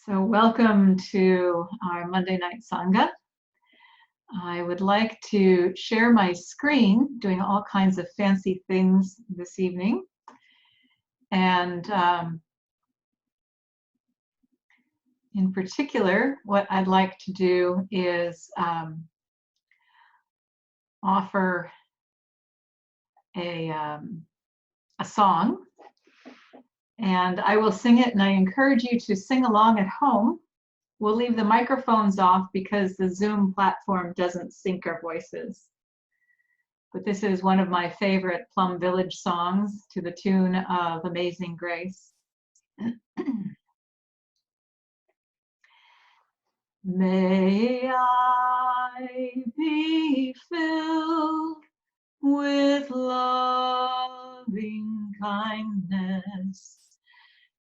So welcome to our Monday Night Sangha. I would like to share my screen, doing all kinds of fancy things this evening. And in particular, what I'd like to do is offer a song. And I will sing it, and I encourage you to sing along at home. We'll leave the microphones off because the Zoom platform doesn't sync our voices. But this is one of my favorite Plum Village songs to the tune of Amazing Grace. May I be filled with loving kindness.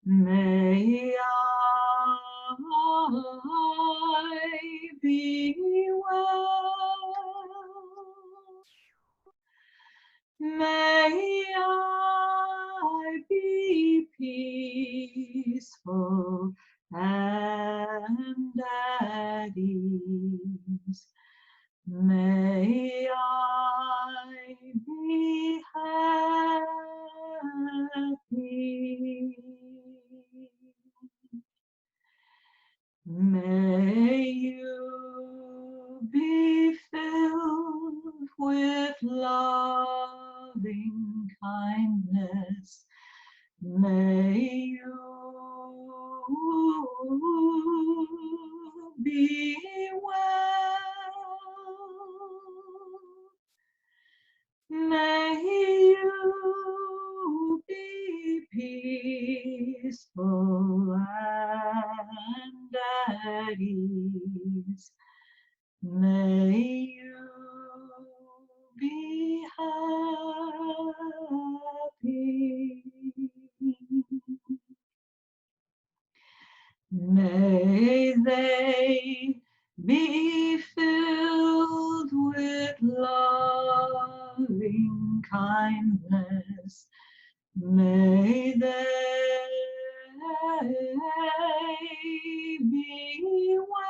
May I be well. May I be peaceful and at ease. May I be happy. May you be filled with loving kindness. May you be well. May you be peaceful and at ease. May you be happy. May they be filled with loving kindness. May they be well.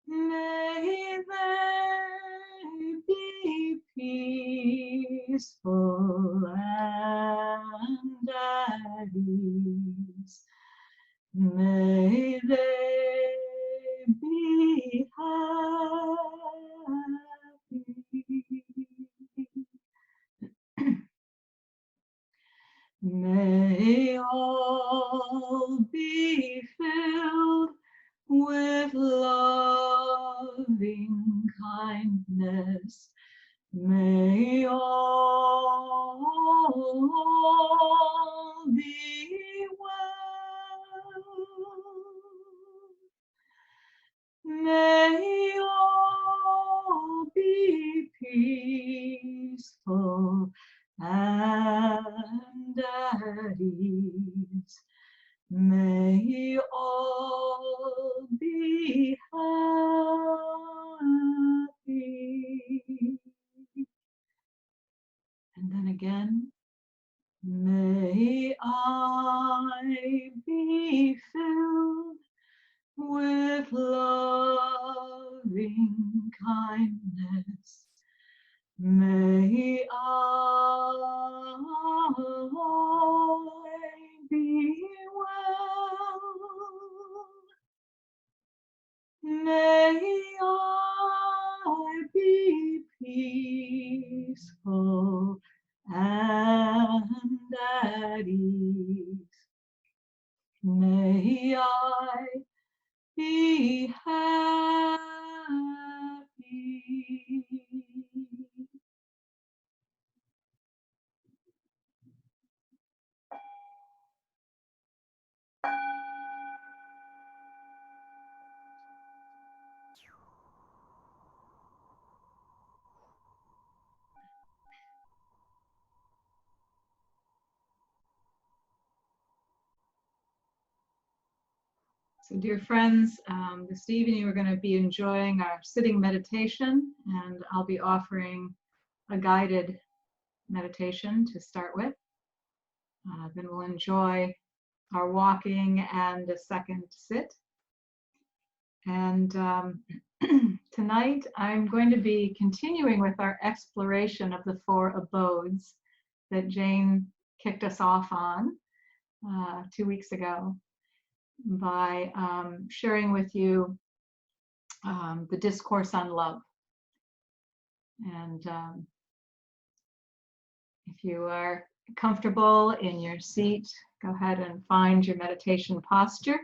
May they be peaceful and at ease. May they be happy. May all be filled with loving kindness. May all be well. May all be peaceful and at ease. May all be happy. And then again, may I be filled with loving kindness. May I be well. May I be peaceful and at ease. May I be happy. So dear friends, this evening we're going to be enjoying our sitting meditation, and I'll be offering a guided meditation to start with. Then we'll enjoy our walking and a second sit. And tonight I'm going to be continuing with our exploration of the four abodes that Jane kicked us off on 2 weeks ago by sharing with you the Discourse on Love. And if you are comfortable in your seat, go ahead and find your meditation posture.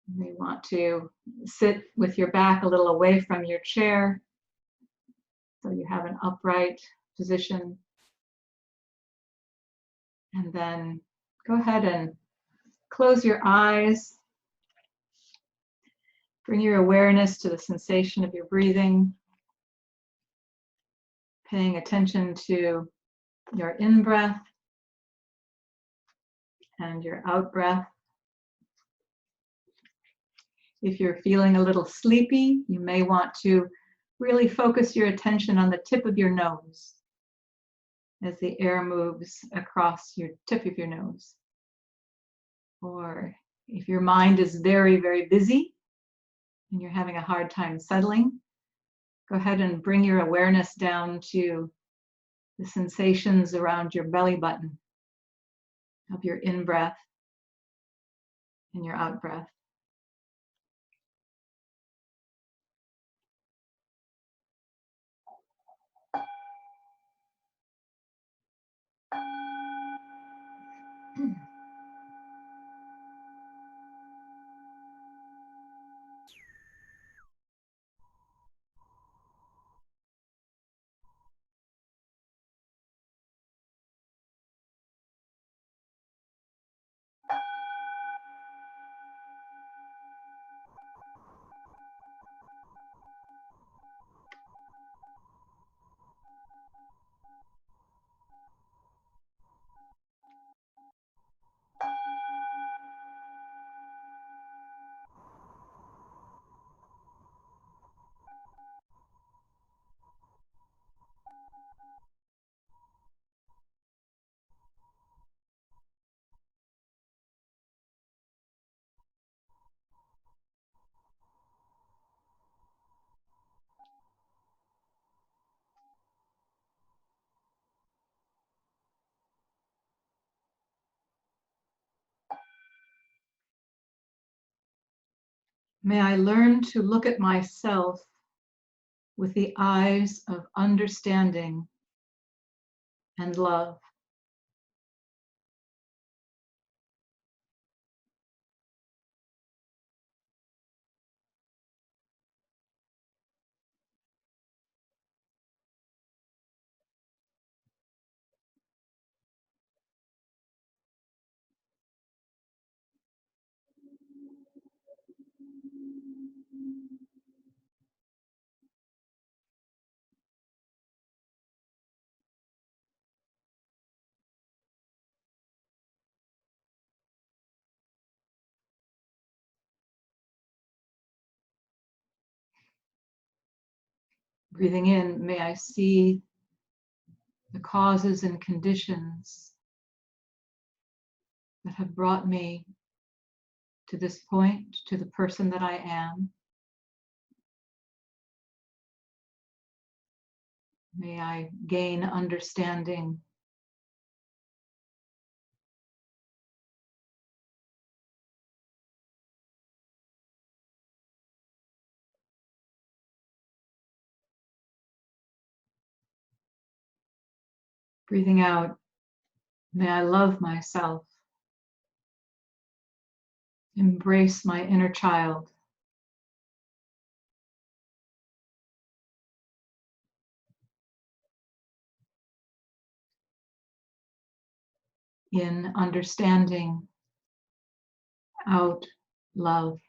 You may want to sit with your back a little away from your chair so you have an upright position. And then go ahead and close your eyes. Bring your awareness to the sensation of your breathing, paying attention to your in-breath and your out-breath. If you're feeling a little sleepy, you may want to really focus your attention on the tip of your nose as the air moves across your tip of your nose. Or if your mind is very, very busy and you're having a hard time settling, go ahead and bring your awareness down to the sensations around your belly button of your in-breath and your out-breath. May I learn to look at myself with the eyes of understanding and love. Breathing in, may I see the causes and conditions that have brought me to this point, to the person that I am. May I gain understanding. Breathing out, may I love myself. Embrace my inner child. In understanding, out love.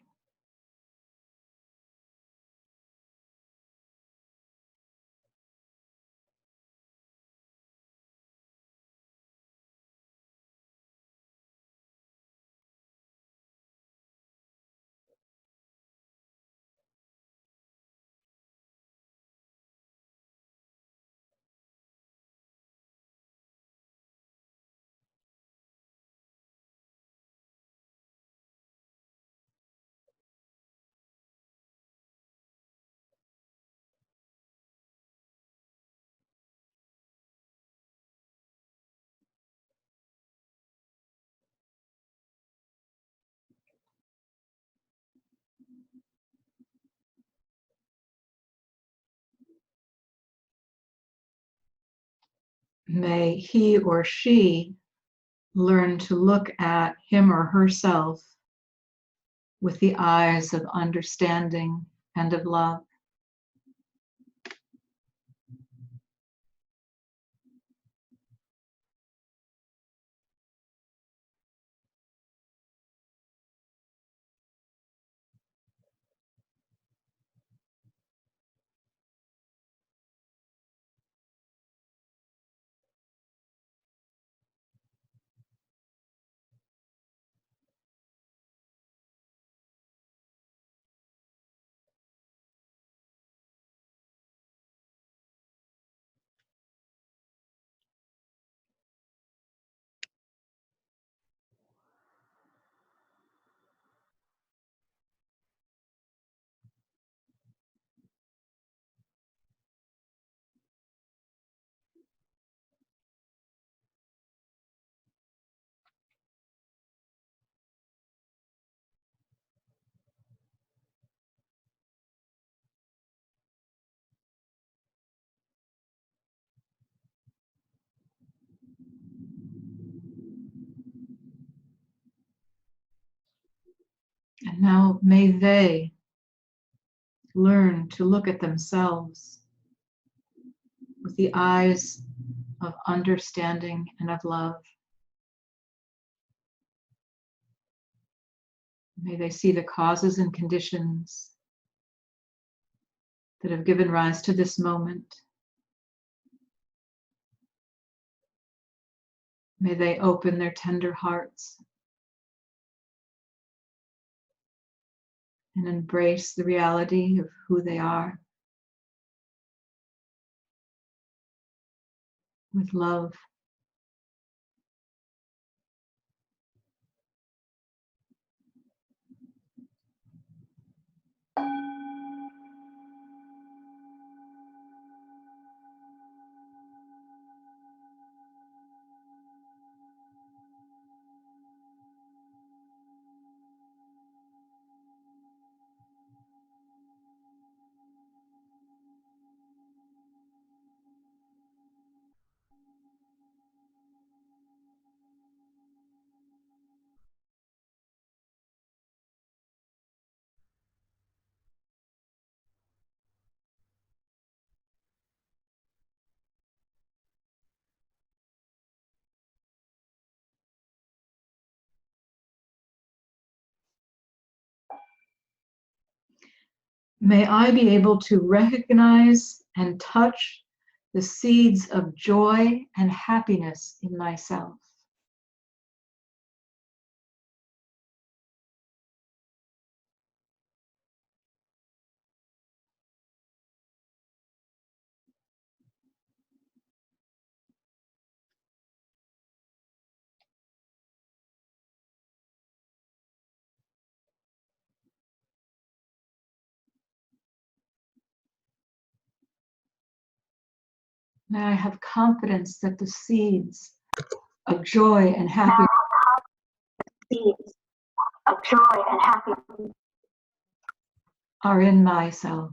May he or she learn to look at him or herself with the eyes of understanding and of love. And now may they learn to look at themselves with the eyes of understanding and of love. May they see the causes and conditions that have given rise to this moment. May they open their tender hearts and embrace the reality of who they are with love. May I be able to recognize and touch the seeds of joy and happiness in myself. May I have confidence that the seeds of joy and happiness are in myself.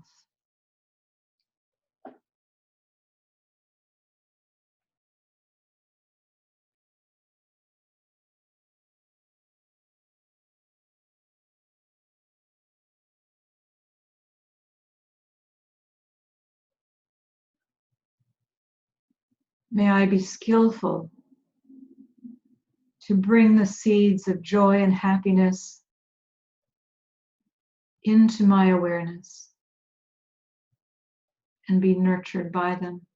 May I be skillful to bring the seeds of joy and happiness into my awareness and be nurtured by them.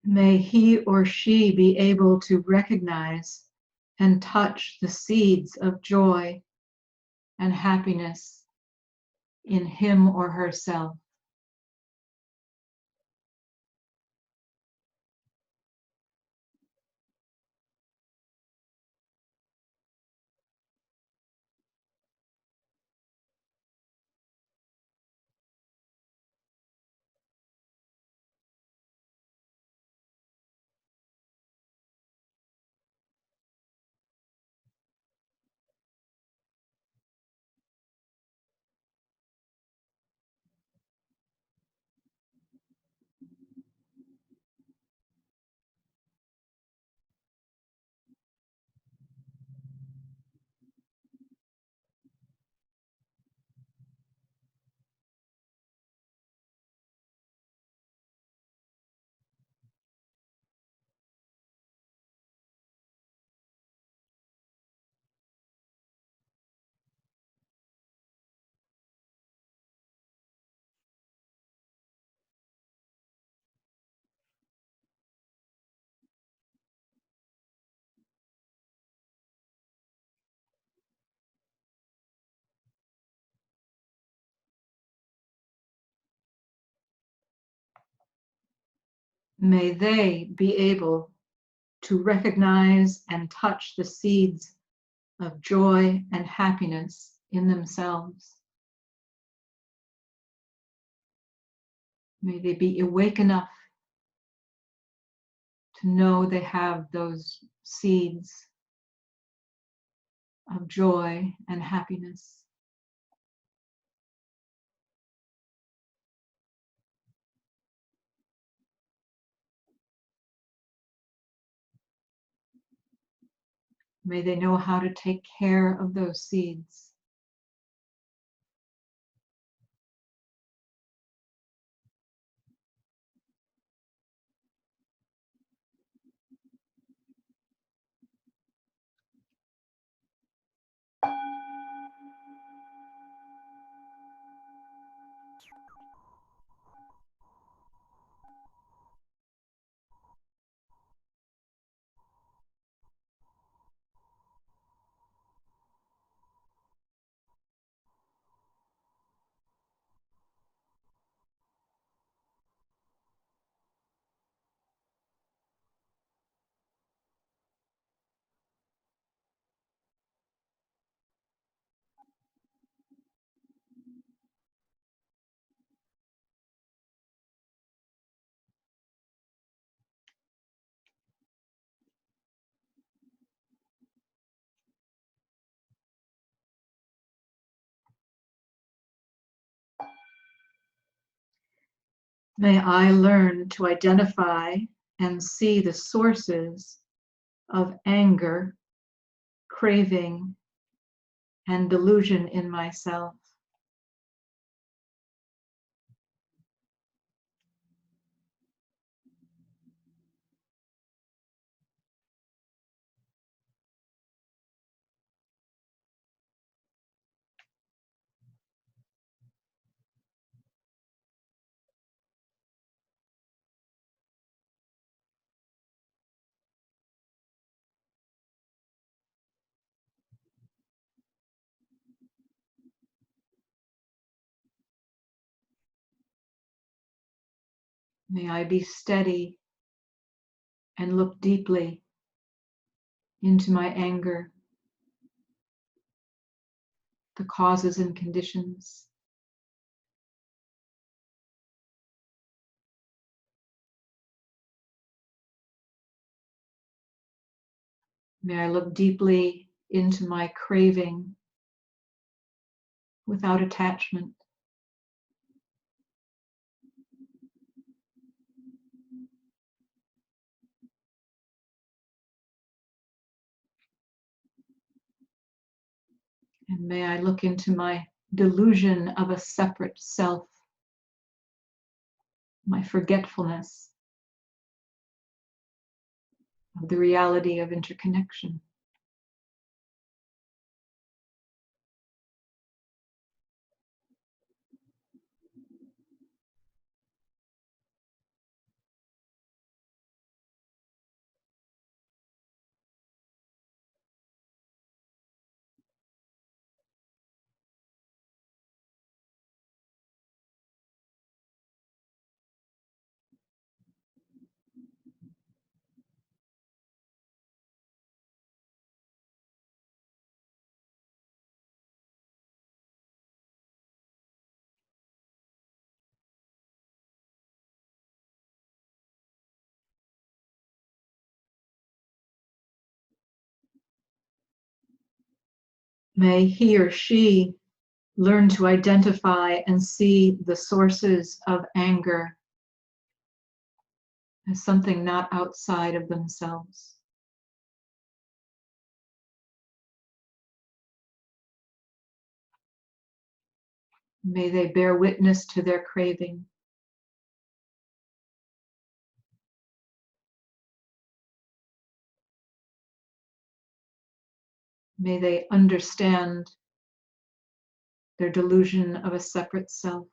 May he or she be able to recognize and touch the seeds of joy and happiness in him or herself. May they be able to recognize and touch the seeds of joy and happiness in themselves. May they be awake enough to know they have those seeds of joy and happiness. May they know how to take care of those seeds. May I learn to identify and see the sources of anger, craving, and delusion in myself. May I be steady and look deeply into my anger, the causes and conditions. May I look deeply into my craving without attachment. And may I look into my delusion of a separate self, my forgetfulness of the reality of interconnection. May he or she learn to identify and see the sources of anger as something not outside of themselves. May they bear witness to their craving. May they understand their delusion of a separate self.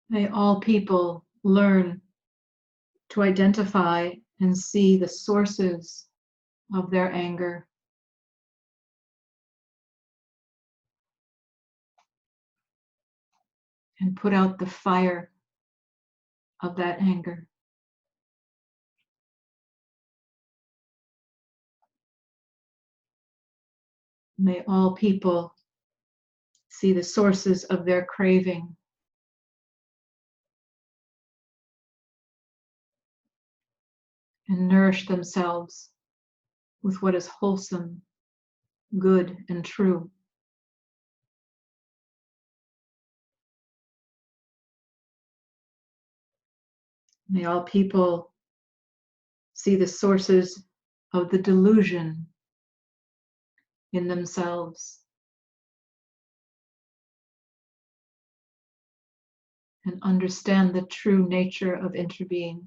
May all people learn to identify and see the sources of their anger and put out the fire of that anger. May all people see the sources of their craving and nourish themselves with what is wholesome, good, and true. May all people see the sources of the delusion in themselves and understand the true nature of interbeing.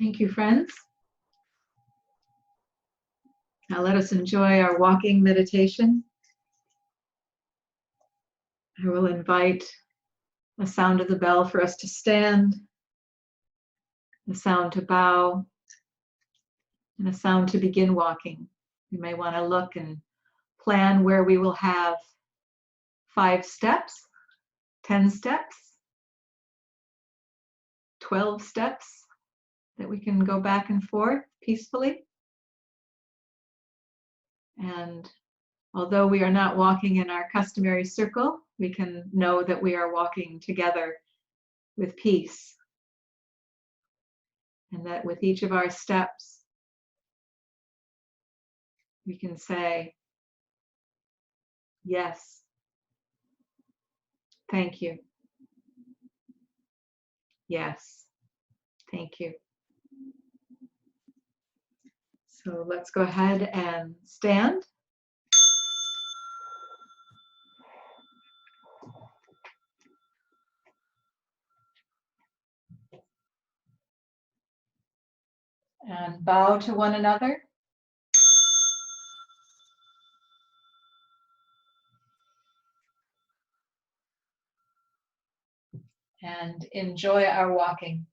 Thank you, friends. Now let us enjoy our walking meditation. I will invite a sound of the bell for us to stand, a sound to bow, and a sound to begin walking. You may want to look and plan where we will have 5 steps, 10 steps, 12 steps that we can go back and forth peacefully. And although we are not walking in our customary circle, we can know that we are walking together with peace. And that with each of our steps, we can say, yes, thank you. Yes, thank you. So let's go ahead and stand. And bow to one another. And enjoy our walking.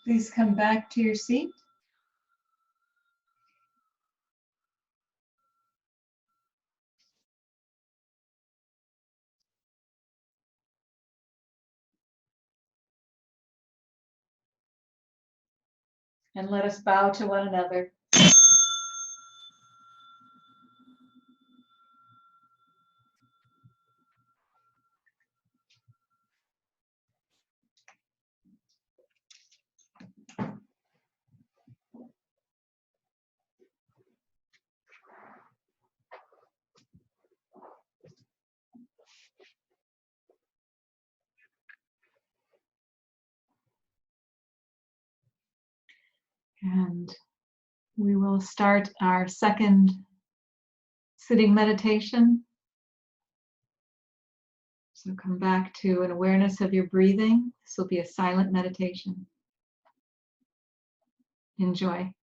Please come back to your seat. And let us bow to one another. And we will start our second sitting meditation. So come back to an awareness of your breathing. This will be a silent meditation. Enjoy.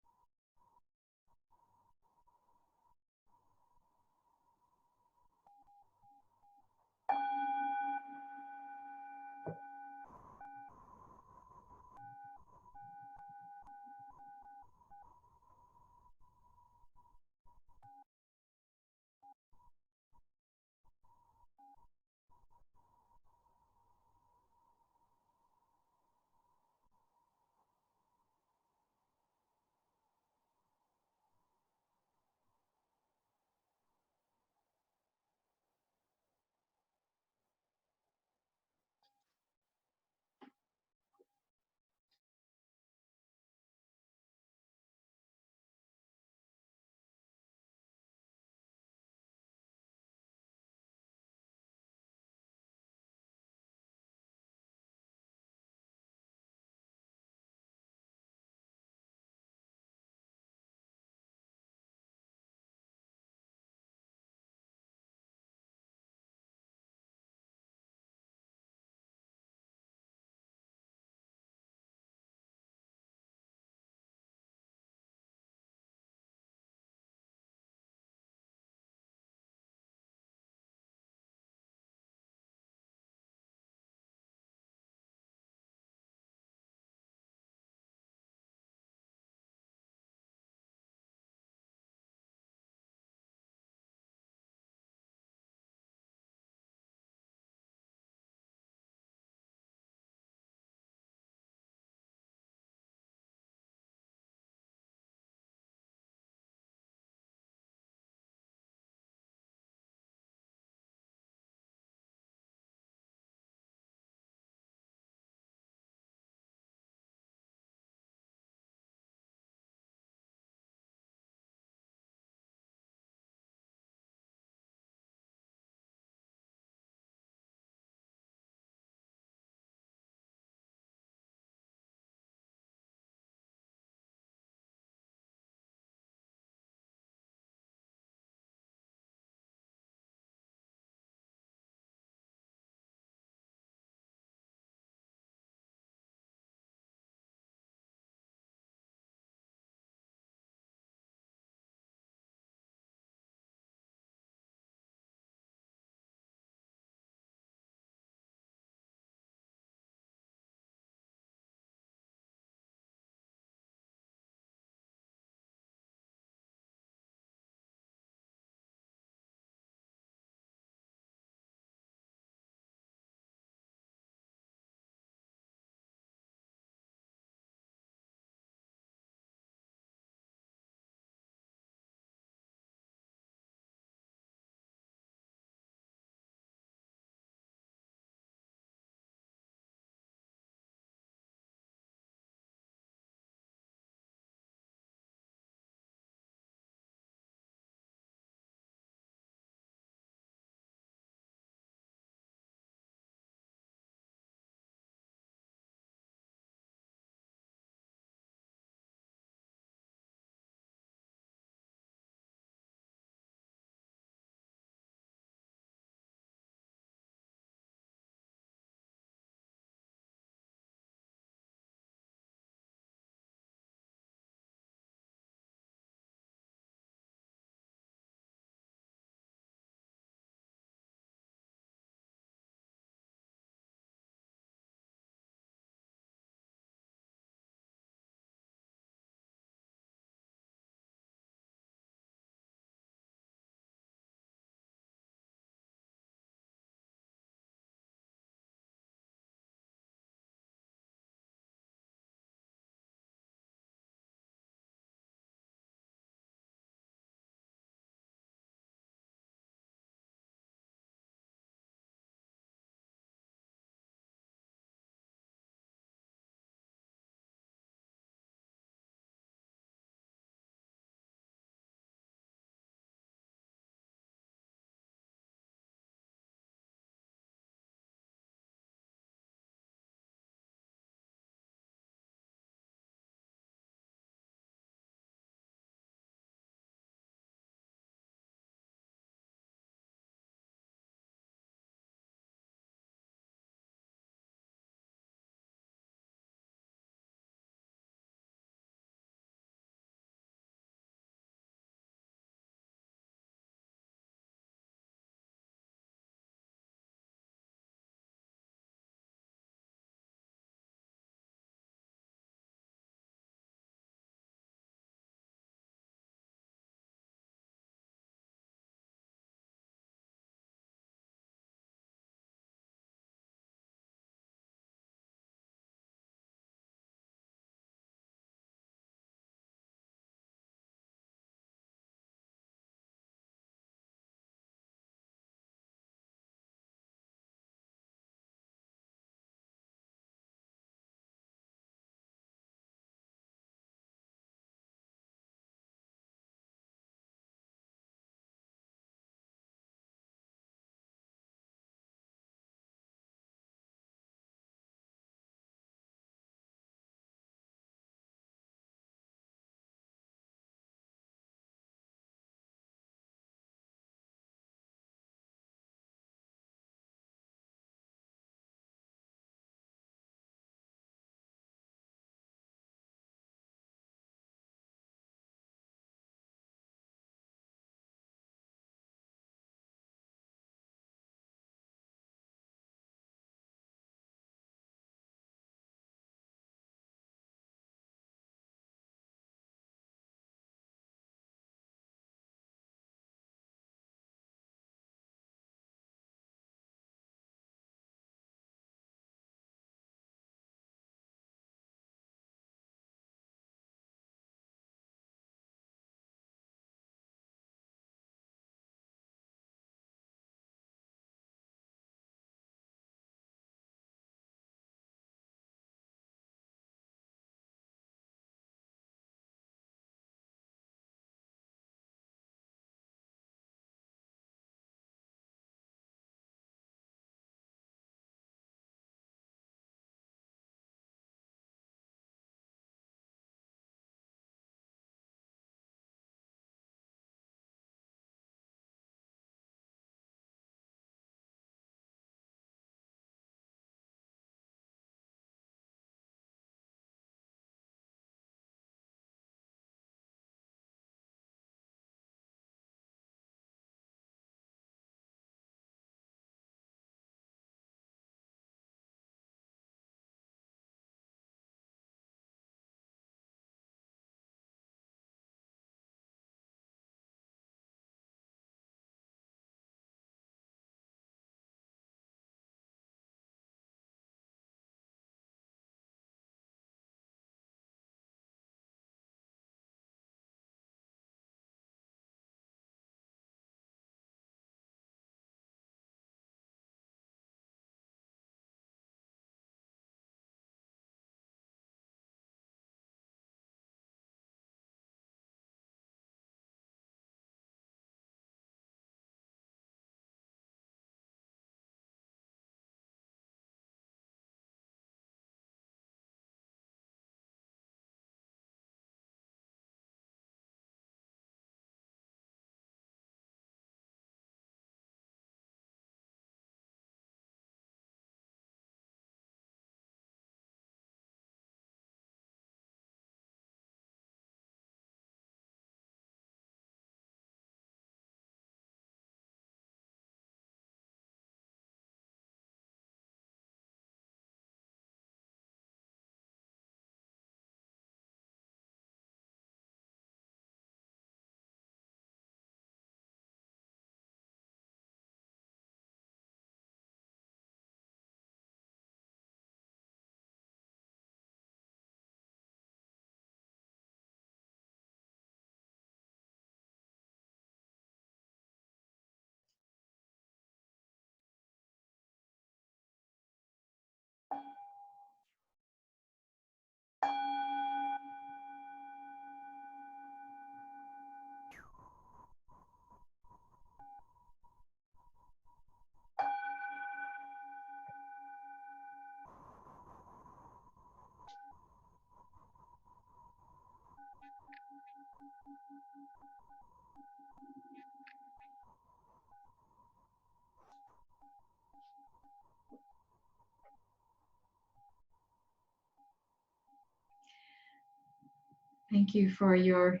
Thank you for your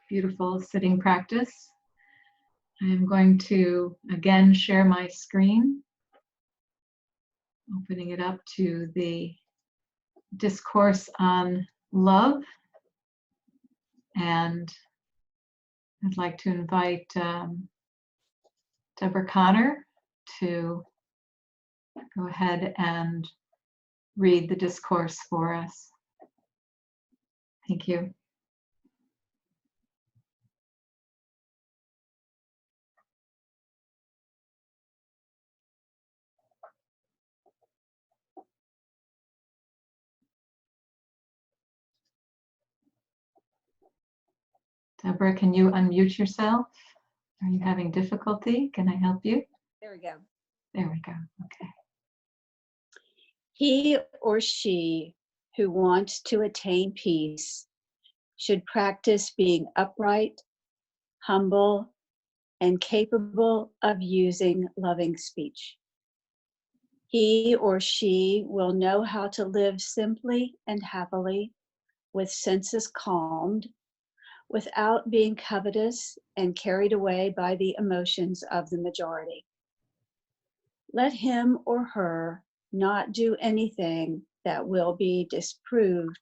beautiful sitting practice. I'm going to again share my screen, opening it up to the Discourse on Love. And I'd like to invite Deborah Connor to go ahead and read the discourse for us. Thank you. Deborah, can you unmute yourself? Are you having difficulty? Can I help you? There we go. There we go. Okay. He or she who wants to attain peace should practice being upright, humble, and capable of using loving speech. He or she will know how to live simply and happily with senses calmed, without being covetous and carried away by the emotions of the majority. Let him or her not do anything that will be disapproved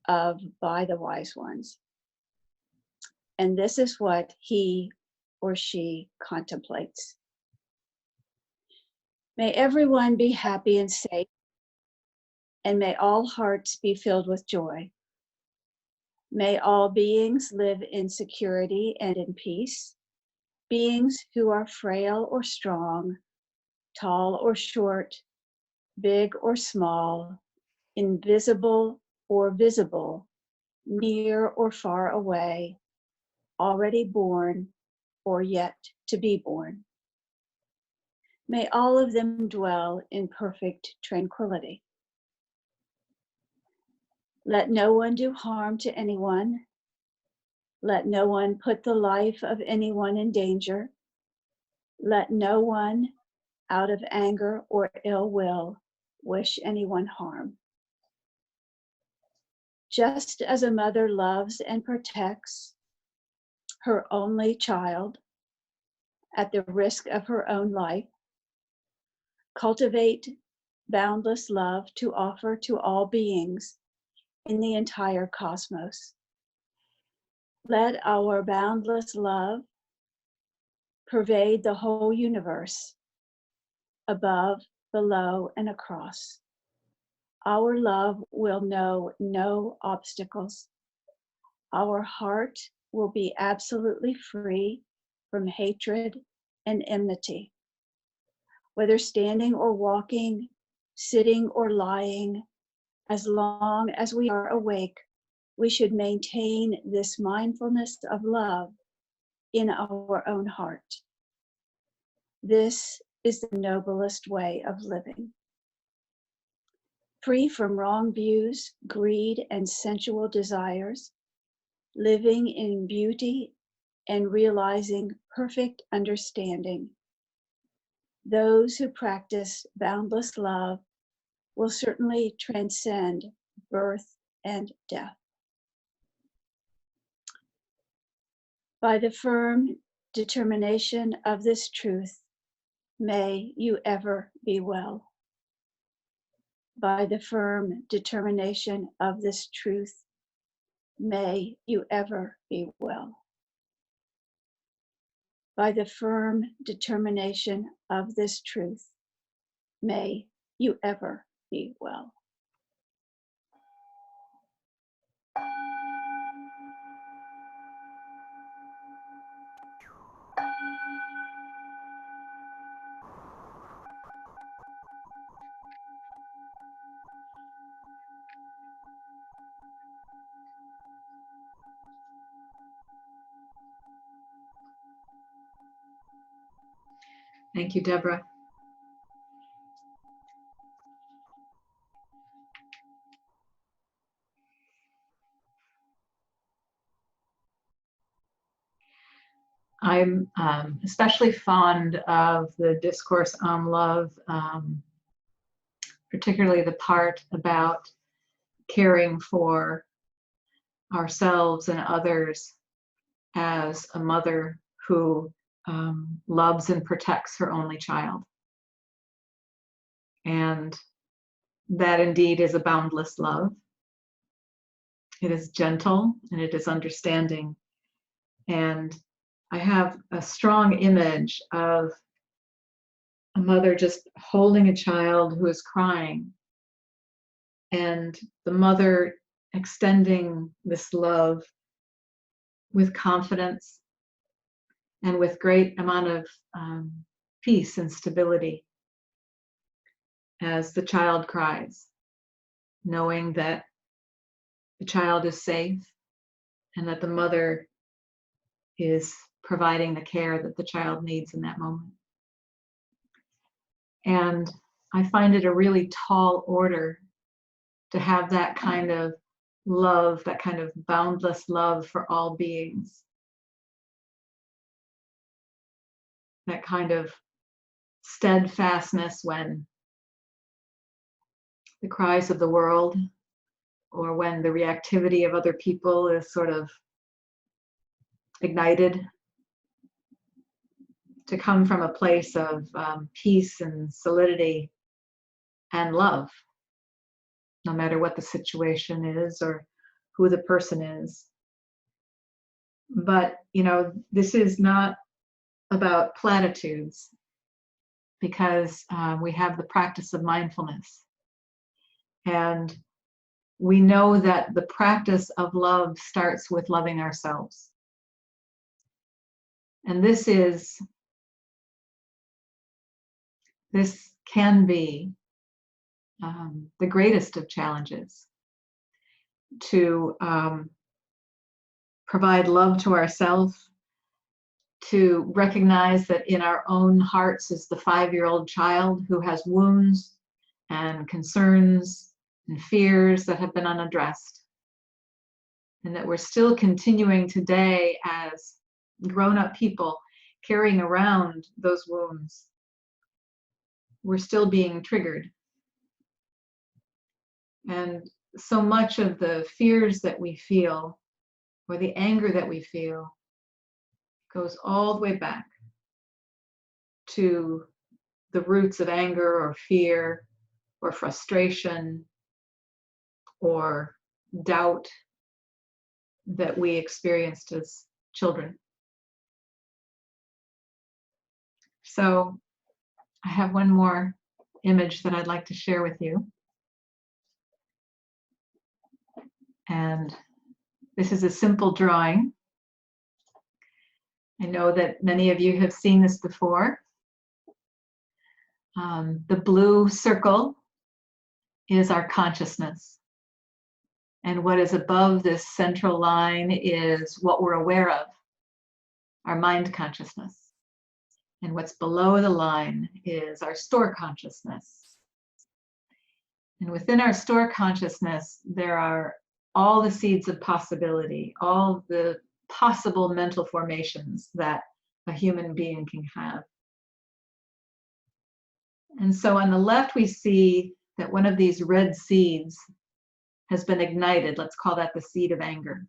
of by the wise ones. And this is what he or she contemplates. May everyone be happy and safe, and may all hearts be filled with joy. May all beings live in security and in peace, beings who are frail or strong, tall or short, big or small, invisible or visible, near or far away, already born or yet to be born. May all of them dwell in perfect tranquility. Let no one do harm to anyone. Let no one put the life of anyone in danger. Let no one, out of anger or ill will, wish anyone harm. Just as a mother loves and protects her only child at the risk of her own life, cultivate boundless love to offer to all beings in the entire cosmos. Let our boundless love pervade the whole universe, above, below, and across. Our love will know no obstacles. Our heart will be absolutely free from hatred and enmity. Whether standing or walking, sitting or lying, as long as we are awake, we should maintain this mindfulness of love in our own heart. This is the noblest way of living. Free from wrong views, greed, and sensual desires, living in beauty and realizing perfect understanding. Those who practice boundless love will certainly transcend birth and death. By the firm determination of this truth, may you ever be well. By the firm determination of this truth, may you ever be well. By the firm determination of this truth, may you ever be well. Thank you, Deborah. I'm especially fond of the Discourse on Love, particularly the part about caring for ourselves and others as a mother who loves and protects her only child. And that indeed is a boundless love. It is gentle and it is understanding. And I have a strong image of a mother just holding a child who is crying, and the mother extending this love with confidence and with great amount of peace and stability as the child cries, knowing that the child is safe and that the mother is providing the care that the child needs in that moment. And I find it a really tall order to have that kind of love, that kind of boundless love for all beings. That kind of steadfastness when the cries of the world or when the reactivity of other people is sort of ignited, to come from a place of peace and solidity and love, no matter what the situation is or who the person is. But, you know, this is not about platitudes, because we have the practice of mindfulness. And we know that the practice of love starts with loving ourselves. And this can be the greatest of challenges, to provide love to ourselves, to recognize that in our own hearts is the 5-year-old child who has wounds and concerns and fears that have been unaddressed, and that we're still continuing today as grown-up people carrying around those wounds. We're still being triggered. And so much of the fears that we feel or the anger that we feel goes all the way back to the roots of anger or fear or frustration or doubt that we experienced as children. So I have one more image that I'd like to share with you. And this is a simple drawing. I know that many of you have seen this before. The blue circle is our consciousness. And what is above this central line is what we're aware of, our mind consciousness. And what's below the line is our store consciousness. And within our store consciousness, there are all the seeds of possibility, all the possible mental formations that a human being can have. And so on the left, we see that one of these red seeds has been ignited. Let's call that the seed of anger.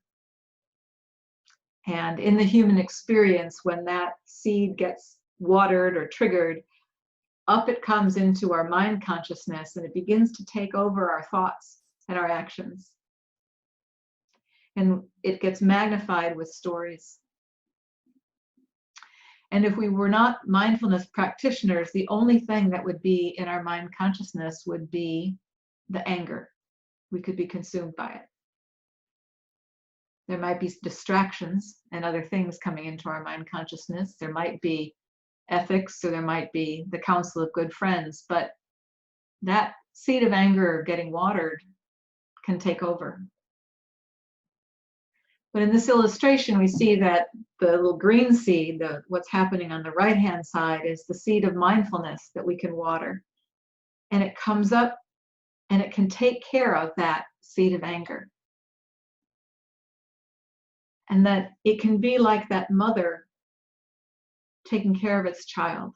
And in the human experience, when that seed gets watered or triggered, up it comes into our mind consciousness, and it begins to take over our thoughts and our actions. And it gets magnified with stories. And if we were not mindfulness practitioners, the only thing that would be in our mind consciousness would be the anger. We could be consumed by it. There might be distractions and other things coming into our mind consciousness. There might be ethics, or there might be the counsel of good friends, but that seed of anger getting watered can take over. But in this illustration, we see that the little green seed, what's happening on the right-hand side, is the seed of mindfulness that we can water. And it comes up and it can take care of that seed of anger. And that it can be like that mother taking care of its child.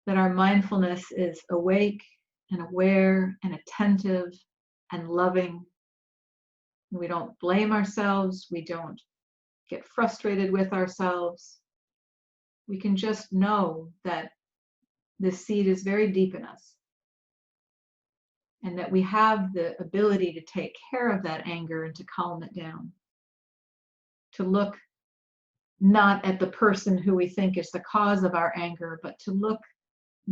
That our mindfulness is awake and aware and attentive and loving. We don't blame ourselves. We don't get frustrated with ourselves. We can just know that this seed is very deep in us and that we have the ability to take care of that anger and to calm it down. To look not at the person who we think is the cause of our anger, but to look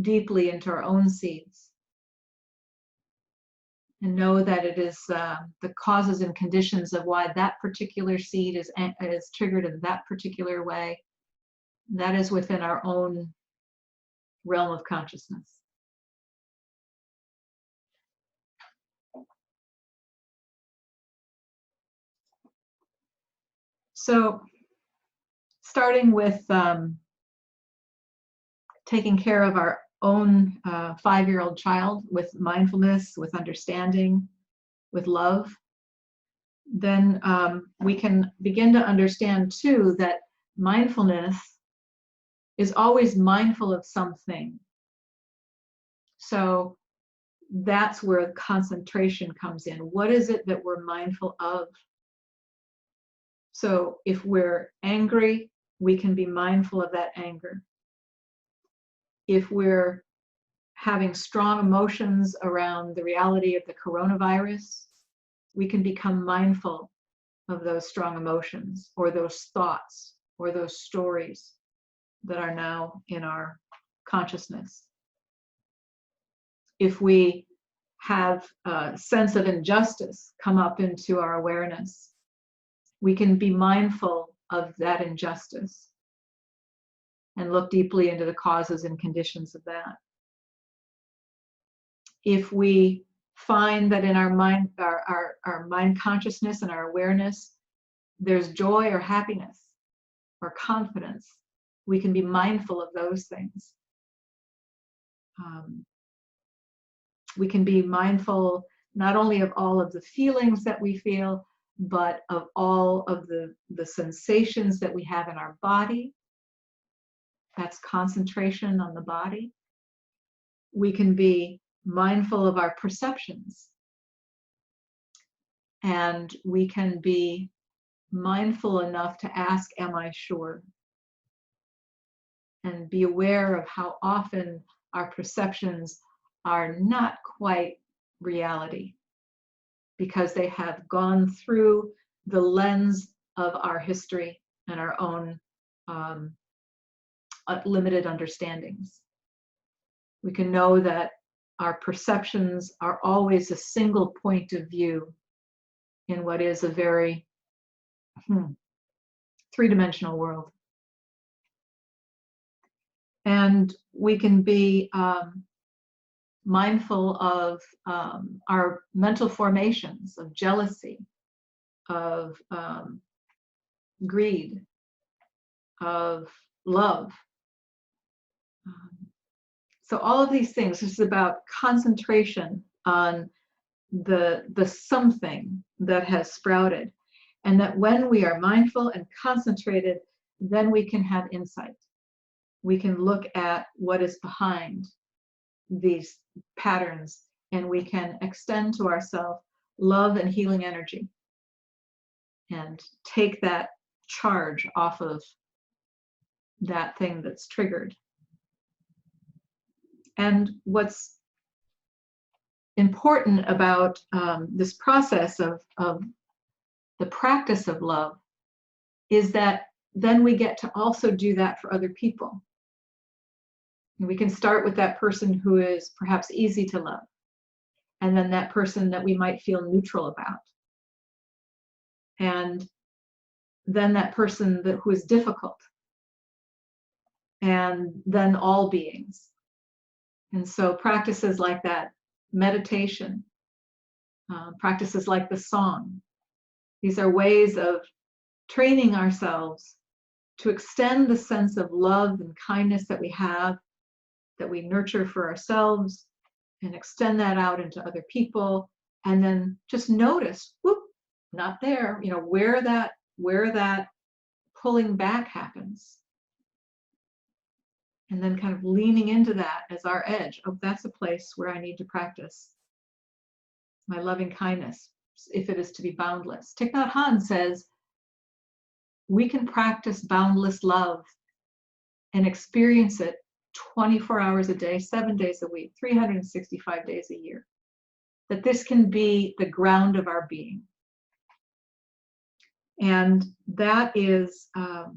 deeply into our own seeds and know that it is the causes and conditions of why that particular seed is triggered in that particular way. That is within our own realm of consciousness. So, starting with taking care of our own 5-year-old child with mindfulness, with understanding, with love, then we can begin to understand too that mindfulness is always mindful of something. So that's where concentration comes in. What is it that we're mindful of? So if we're angry, we can be mindful of that anger. If we're having strong emotions around the reality of the coronavirus, we can become mindful of those strong emotions or those thoughts or those stories that are now in our consciousness. If we have a sense of injustice come up into our awareness, we can be mindful of that injustice and look deeply into the causes and conditions of that. If we find that in our mind, our mind consciousness and our awareness, there's joy or happiness or confidence, we can be mindful of those things. We can be mindful not only of all of the feelings that we feel, but of all of the sensations that we have in our body. That's concentration on the body. We can be mindful of our perceptions. And we can be mindful enough to ask, am I sure? And be aware of how often our perceptions are not quite reality because they have gone through the lens of our history and our own limited understandings. We can know that our perceptions are always a single point of view in what is a very three-dimensional world. And we can be mindful of our mental formations of jealousy, of greed, of love. So all of these things is about concentration on the something that has sprouted. And that when we are mindful and concentrated, then we can have insight. We can look at what is behind these patterns, and we can extend to ourselves love and healing energy and take that charge off of that thing that's triggered. And what's important about this process of the practice of love is that then we get to also do that for other people. And we can start with that person who is perhaps easy to love, and then that person that we might feel neutral about, and then that person who is difficult, and then all beings. And so practices like that, meditation, practices like the song, these are ways of training ourselves to extend the sense of love and kindness that we have, that we nurture for ourselves, and extend that out into other people, and then just notice, whoop, not there, where that pulling back happens. And then kind of leaning into that as our edge. Oh, that's a place where I need to practice my loving kindness, if it is to be boundless. Thich Nhat Hanh says, we can practice boundless love and experience it 24 hours a day, 7 days a week, 365 days a year. That this can be the ground of our being. And that is a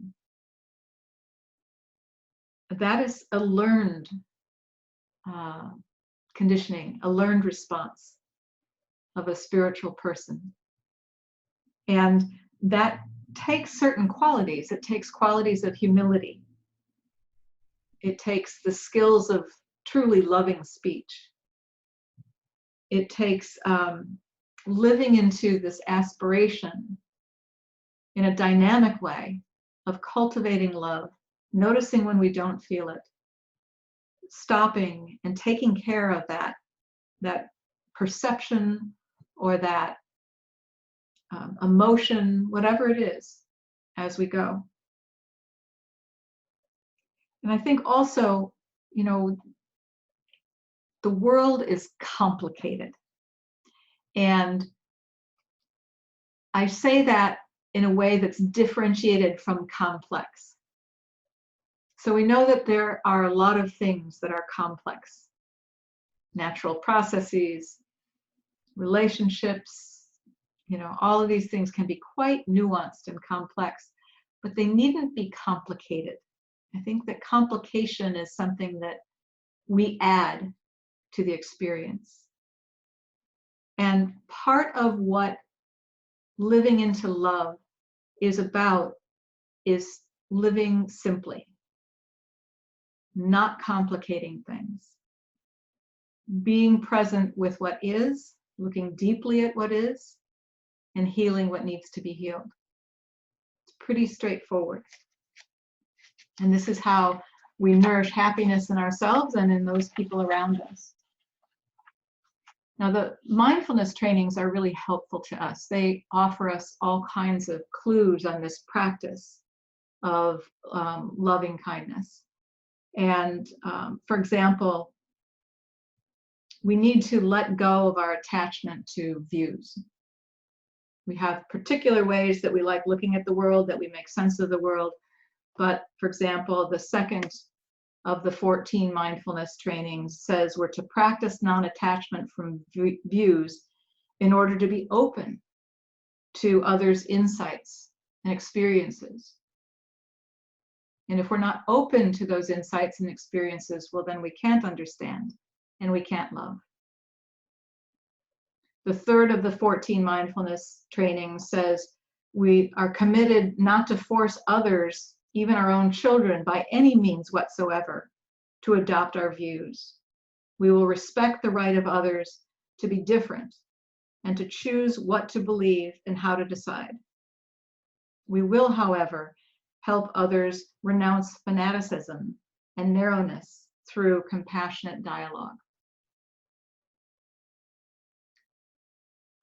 learned conditioning, a learned response of a spiritual person. And that takes certain qualities. It takes qualities of humility. It takes the skills of truly loving speech. It takes living into this aspiration in a dynamic way of cultivating love, noticing when we don't feel it, stopping and taking care of that perception or that emotion, whatever it is, as we go. And I think also, you know, the world is complicated. And I say that in a way that's differentiated from complex. So we know that there are a lot of things that are complex. Natural processes, relationships, you know, all of these things can be quite nuanced and complex, but they needn't be complicated. I think that complication is something that we add to the experience. And part of what living into love is about is living simply, not complicating things, being present with what is, looking deeply at what is, and healing what needs to be healed. It's pretty straightforward. And this is how we nourish happiness in ourselves and in those people around us. Now, the mindfulness trainings are really helpful to us. They offer us all kinds of clues on this practice of loving kindness. And for example, we need to let go of our attachment to views. We have particular ways that we like looking at the world, that we make sense of the world. But for example, the second of the 14 mindfulness trainings says we're to practice non-attachment from views in order to be open to others' insights and experiences. And if we're not open to those insights and experiences, well, then we can't understand and we can't love. The third of the 14 mindfulness trainings says we are committed not to force others, even our own children, by any means whatsoever, to adopt our views. We will respect the right of others to be different and to choose what to believe and how to decide. We will, however, help others renounce fanaticism and narrowness through compassionate dialogue.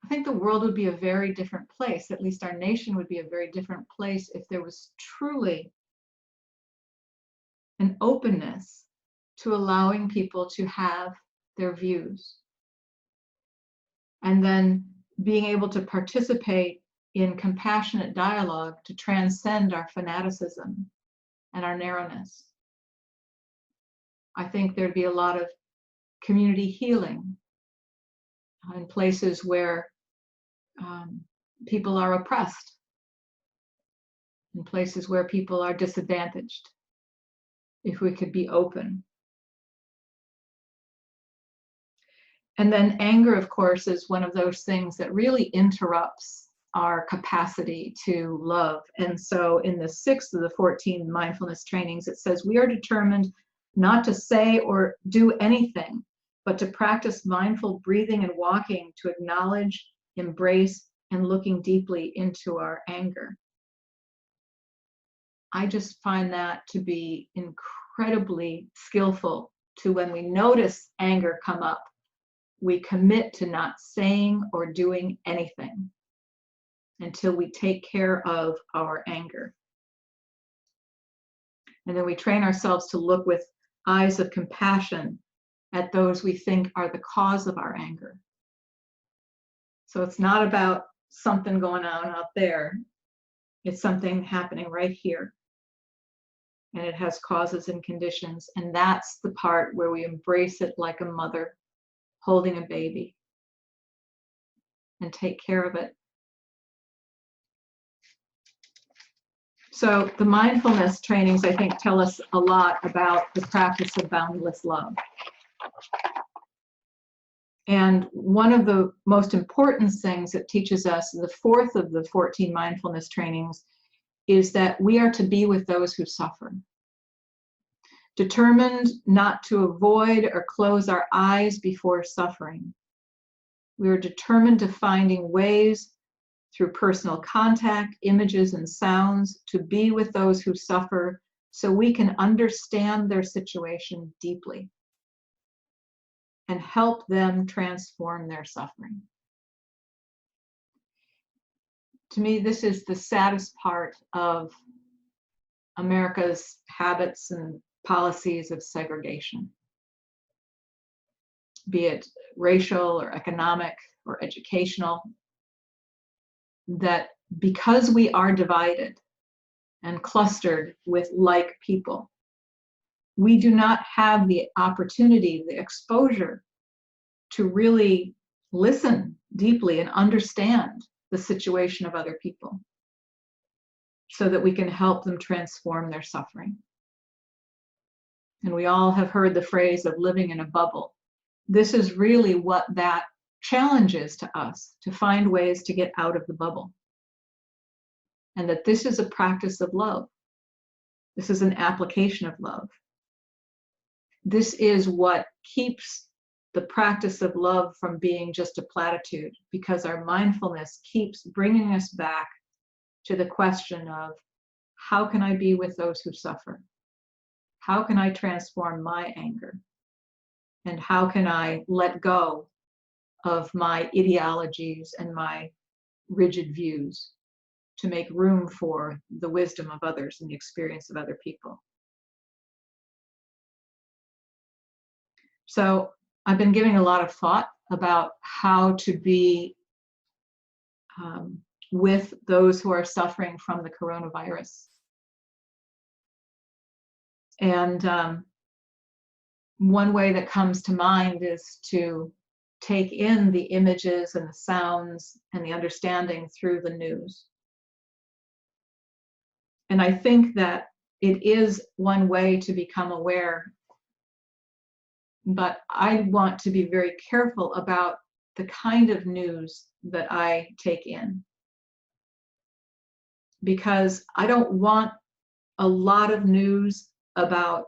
I think the world would be a very different place, at least our nation would be a very different place if there was truly an openness to allowing people to have their views. And then being able to participate in compassionate dialogue to transcend our fanaticism and our narrowness. I think there'd be a lot of community healing in places where people are oppressed, in places where people are disadvantaged, if we could be open. And then anger, of course, is one of those things that really interrupts our capacity to love. And so in the 6th of the 14 mindfulness trainings, it says we are determined not to say or do anything, but to practice mindful breathing and walking to acknowledge, embrace, and looking deeply into our anger. I just find that to be incredibly skillful to when we notice anger come up, we commit to not saying or doing anything until we take care of our anger. And then we train ourselves to look with eyes of compassion at those we think are the cause of our anger. So it's not about something going on out there. It's something happening right here. And it has causes and conditions. And that's the part where we embrace it like a mother holding a baby and take care of it. So the mindfulness trainings, I think, tell us a lot about the practice of boundless love. And one of the most important things it teaches us, the fourth of the 14 mindfulness trainings, is that we are to be with those who suffer. Determined not to avoid or close our eyes before suffering. We are determined to finding ways through personal contact, images, and sounds to be with those who suffer so we can understand their situation deeply and help them transform their suffering. To me, this is the saddest part of America's habits and policies of segregation, be it racial or economic or educational, that because we are divided and clustered with like people, we do not have the opportunity, the exposure to really listen deeply and understand the situation of other people so that we can help them transform their suffering. And we all have heard the phrase of living in a bubble. This is really what that challenge is to us, to find ways to get out of the bubble. And that this is a practice of love. This is an application of love. This is what keeps the practice of love from being just a platitude, because our mindfulness keeps bringing us back to the question of, how can I be with those who suffer? How can I transform my anger? And how can I let go of my ideologies and my rigid views to make room for the wisdom of others and the experience of other people? So I've been giving a lot of thought about how to be with those who are suffering from the coronavirus. And one way that comes to mind is to take in the images and the sounds and the understanding through the news. And I think that it is one way to become aware, but I want to be very careful about the kind of news that I take in, because I don't want a lot of news about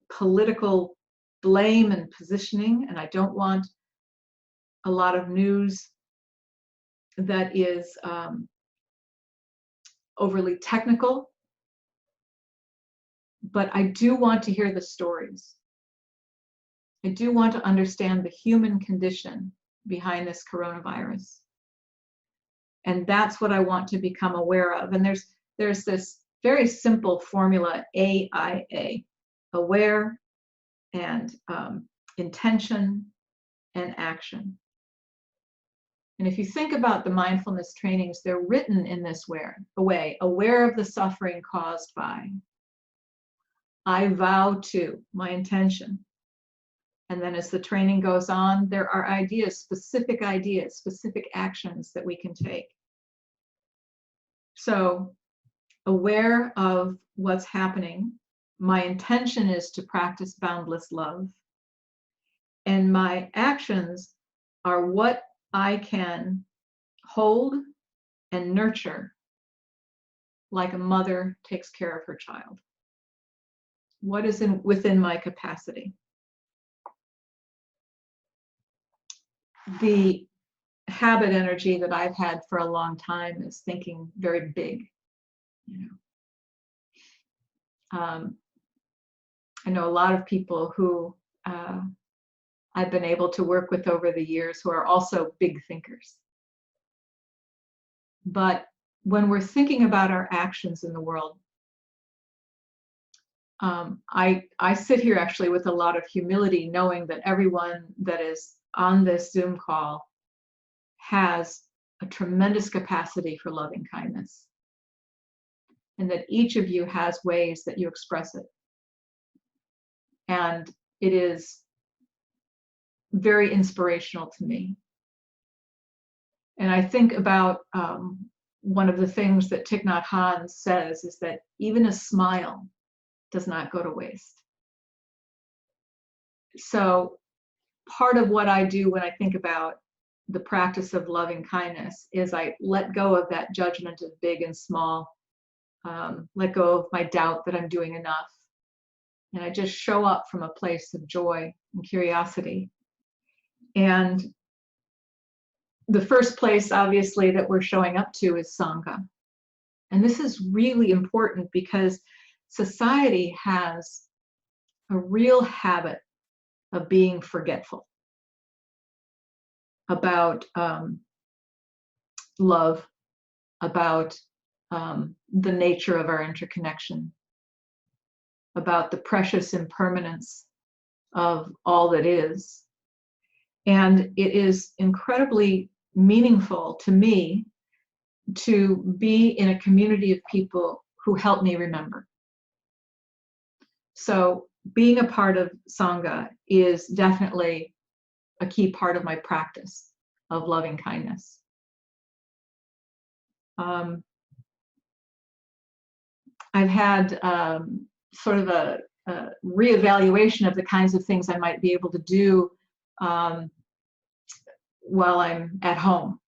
political blame and positioning, and I don't want a lot of news that is overly technical, but I do want to hear the stories. I do want to understand the human condition behind this coronavirus. And that's what I want to become aware of. And there's this very simple formula, AIA, aware and intention and action. And if you think about the mindfulness trainings, they're written in this way, aware of the suffering caused by, I vow to, my intention. And then as the training goes on, there are ideas, specific actions that we can take. So aware of what's happening, my intention is to practice boundless love. And my actions are what I can hold and nurture like a mother takes care of her child. What is within my capacity? The habit energy that I've had for a long time is thinking very big. I know a lot of people who I've been able to work with over the years who are also big thinkers. But when we're thinking about our actions in the world, I sit here actually with a lot of humility, knowing that everyone that is on this Zoom call has a tremendous capacity for loving kindness, and that each of you has ways that you express it. And it is very inspirational to me. And I think about one of the things that Thich Nhat Hanh says is that even a smile does not go to waste. So part of what I do when I think about the practice of loving kindness is I let go of that judgment of big and small, let go of my doubt that I'm doing enough. And I just show up from a place of joy and curiosity. And the first place, obviously, that we're showing up to is Sangha. And this is really important because society has a real habit of being forgetful about love, about the nature of our interconnection, about the precious impermanence of all that is. And it is incredibly meaningful to me to be in a community of people who help me remember. So being a part of Sangha is definitely a key part of my practice of loving kindness. I've had sort of a reevaluation of the kinds of things I might be able to do while I'm at home,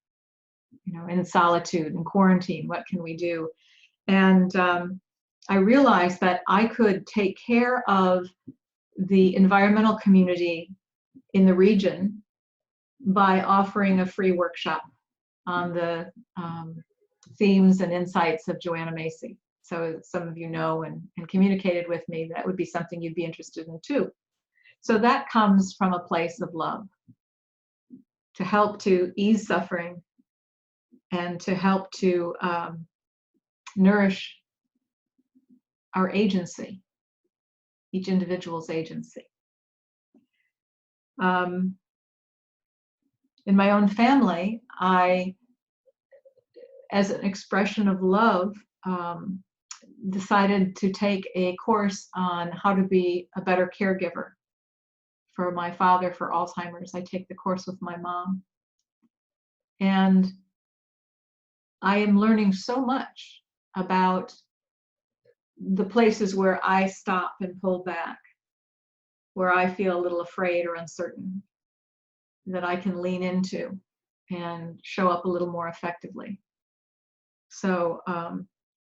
in solitude and quarantine. What can we do? And I realized that I could take care of the environmental community in the region by offering a free workshop on the themes and insights of Joanna Macy. So some of you know and communicated with me that would be something you'd be interested in too. So that comes from a place of love, to help to ease suffering and to help to nourish our agency, each individual's agency. In my own family, I, as an expression of love, decided to take a course on how to be a better caregiver for my father for Alzheimer's. I take the course with my mom. And I am learning so much about the places where I stop and pull back, where I feel a little afraid or uncertain, that I can lean into and show up a little more effectively. So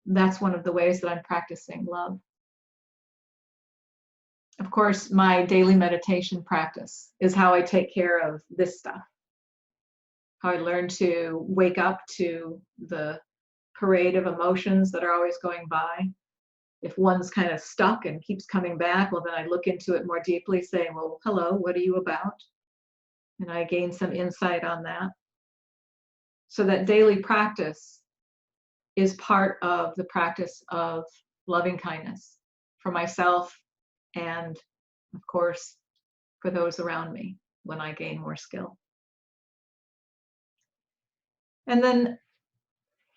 that's one of the ways that I'm practicing love. Of course, my daily meditation practice is how I take care of this stuff. How I learn to wake up to the parade of emotions that are always going by. If one's kind of stuck and keeps coming back, well, then I look into it more deeply, saying, well, hello, what are you about? And I gain some insight on that. So that daily practice is part of the practice of loving kindness for myself and, of course, for those around me when I gain more skill. And then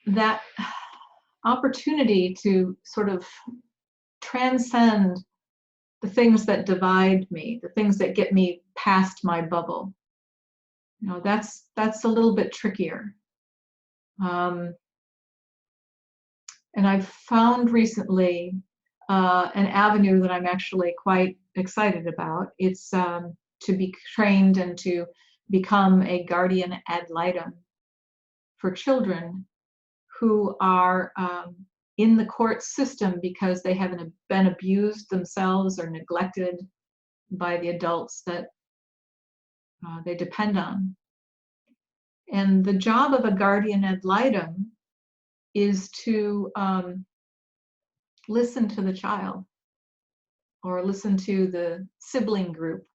that opportunity to sort of transcend the things that divide me, the things that get me past my bubble, that's a little bit trickier. And I've found recently an avenue that I'm actually quite excited about. It's to be trained and to become a guardian ad litem for children who are in the court system because they haven't been abused themselves or neglected by the adults that they depend on. And the job of a guardian ad litem is to listen to the child or listen to the sibling group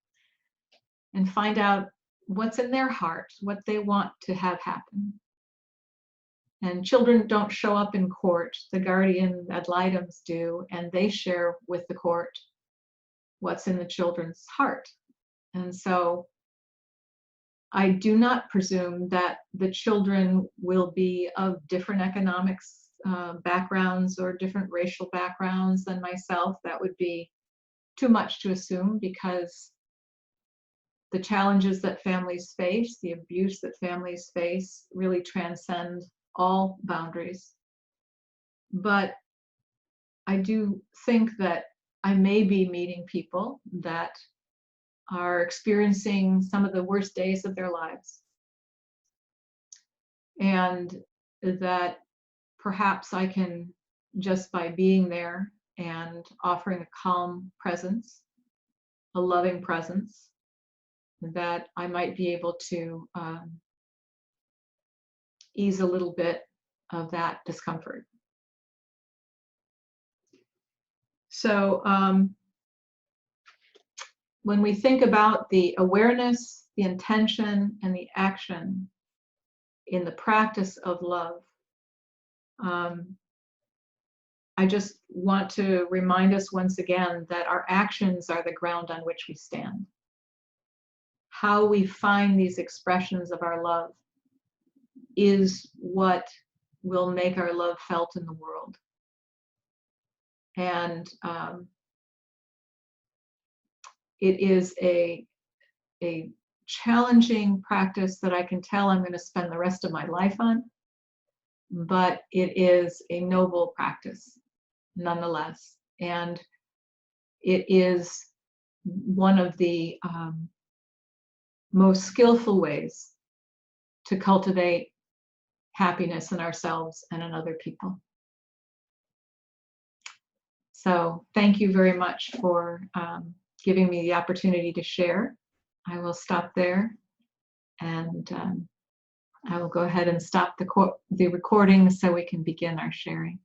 and find out what's in their heart, what they want to have happen. And children don't show up in court. The guardian ad litems do, and they share with the court what's in the children's heart. And so I do not presume that the children will be of different economics backgrounds or different racial backgrounds than myself. That would be too much to assume, because the challenges that families face, the abuse that families face, really transcend all boundaries. But I do think that I may be meeting people that are experiencing some of the worst days of their lives. And that perhaps I can, just by being there and offering a calm presence, a loving presence, that I might be able to ease a little bit of that discomfort. So when we think about the awareness, the intention, and the action in the practice of love, I just want to remind us once again that our actions are the ground on which we stand. How we find these expressions of our love is what will make our love felt in the world. And it is a challenging practice that I can tell I'm going to spend the rest of my life on, but it is a noble practice nonetheless. And it is one of the most skillful ways to cultivate happiness in ourselves and in other people. So thank you very much for giving me the opportunity to share. I will stop there, and I will go ahead and stop the recording so we can begin our sharing.